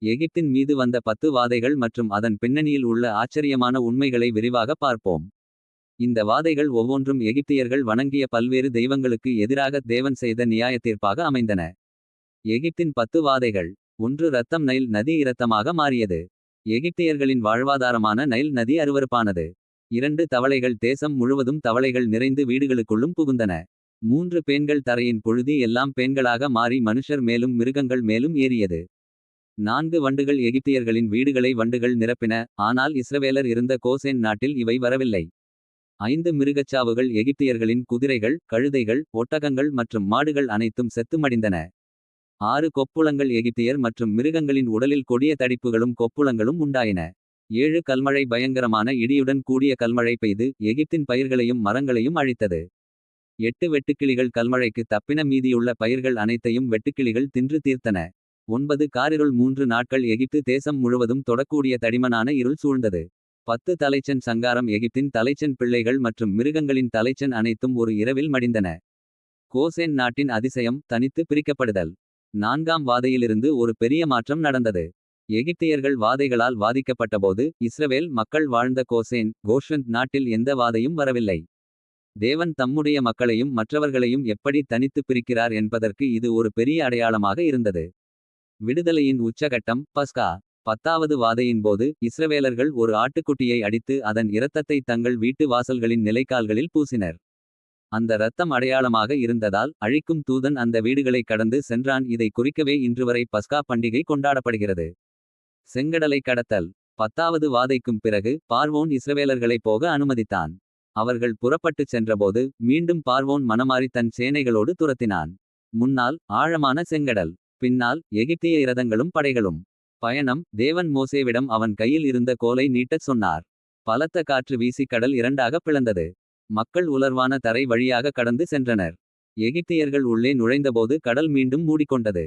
எகிப்தின் மீது வந்த 10 வாதைகள் மற்றும் அதன் பின்னணியில் உள்ள ஆச்சரியமான உண்மைகளை விரிவாக பார்ப்போம். இந்த வாதைகள் ஒவ்வொன்றும் எகிப்தியர்கள் வணங்கிய பல்வேறு தெய்வங்களுக்கு எதிராக தேவன் செய்த நியாயத்தீர்ப்பாக அமைந்தன. எகிப்தின் 10 வாதைகள். 1. இரத்தம். நைல் நதி இரத்தமாக மாறியது. எகிப்தியர்களின் வாழ்வாதாரமான நைல் நதி அருவருப்பானது. 2. தவளைகள். தேசம் முழுவதும் தவளைகள் நிறைந்து வீடுகளுக்குள்ளும் புகுந்தன. 3. பேன்கள். தரையின் புழுதி எல்லாம் பேன்களாக மாறி மனுஷர் மேலும் மிருகங்கள் மேலும் ஏறியது. 4. வண்டுகள். எகிப்தியர்களின் வீடுகளை வண்டுகள் நிரப்பின. ஆனால் இஸ்ரவேலர் இருந்த கோசேன் நாட்டில் இவை வரவில்லை. 5. மிருகச்சாவுகள். எகிப்தியர்களின் குதிரைகள், கழுதைகள், ஒட்டகங்கள் மற்றும் மாடுகள் அனைத்தும் செத்து மடிந்தன. 6. கொப்புளங்கள். எகிப்தியர் மற்றும் மிருகங்களின் உடலில் கொடிய தடிப்புகளும் கொப்புளங்களும் உண்டாயின. 7. கல்மழை. பயங்கரமான இடியுடன் கூடிய கல்மழை பெய்து எகிப்தின் பயிர்களையும் மரங்களையும் அழித்தது. 8. வெட்டுக்கிளிகள். கல்மழைக்கு தப்பின மீதியுள்ள பயிர்கள் அனைத்தையும் வெட்டுக்கிளிகள் தின்று தீர்த்தன. 9. காரிருள். 3 நாட்கள் எகிப்து தேசம் முழுவதும் தொடக்கூடிய தடிமனான இருள் சூழ்ந்தது. 10. தலைச்சன் சங்காரம். எகிப்தின் தலைச்சன் பிள்ளைகள் மற்றும் மிருகங்களின் தலைச்சன் அனைத்தும் ஒரு இரவில் மடிந்தன. கோசேன் நாட்டின் அதிசயம். தனித்து பிரிக்கப்படுதல். 4ஆம் வாதையிலிருந்து ஒரு பெரிய மாற்றம் நடந்தது. எகிப்தியர்கள் வாதைகளால் வாதிக்கப்பட்டபோது இஸ்ரவேல் மக்கள் வாழ்ந்த கோஷன் நாட்டில் எந்த வாதையும் வரவில்லை. தேவன் தம்முடைய மக்களையும் மற்றவர்களையும் எப்படி தனித்து பிரிக்கிறார் என்பதற்கு இது ஒரு பெரிய அடையாளமாக இருந்தது. விடுதலையின் உச்சகட்டம். பஸ்கா. 10வது வாதையின் போது இஸ்ரவேலர்கள் ஒரு ஆட்டுக்குட்டியை அடித்து அதன் இரத்தத்தை தங்கள் வீட்டு வாசல்களின் நிலைக்கால்களில் பூசினர். அந்த இரத்தம் அடையாளமாக இருந்ததால் அழிக்கும் தூதன் அந்த வீடுகளை கடந்து சென்றான். இதை குறிக்கவே இன்றுவரை பஸ்கா பண்டிகை கொண்டாடப்படுகிறது. செங்கடலை கடத்தல். 10வது வாதைக்கும் பிறகு பார்வோன் இஸ்ரவேலர்களை போக அனுமதித்தான். அவர்கள் புறப்பட்டுச் சென்றபோது மீண்டும் பார்வோன் மனமாறி தன் சேனைகளோடு துரத்தினான். முன்னால் ஆழமான செங்கடல். பின்னால் எகிப்திய இரதங்களும் படைகளும். பயணம். தேவன் மோசேவிடம் அவன் கையில் இருந்த கோலை நீட்டச் சொன்னார். பலத்த காற்று வீசி கடல் இரண்டாக பிளந்தது. மக்கள் உலர்வான தரை வழியாக கடந்து சென்றனர். எகிப்தியர்கள் உள்ளே நுழைந்தபோது கடல் மீண்டும் மூடிக்கொண்டது.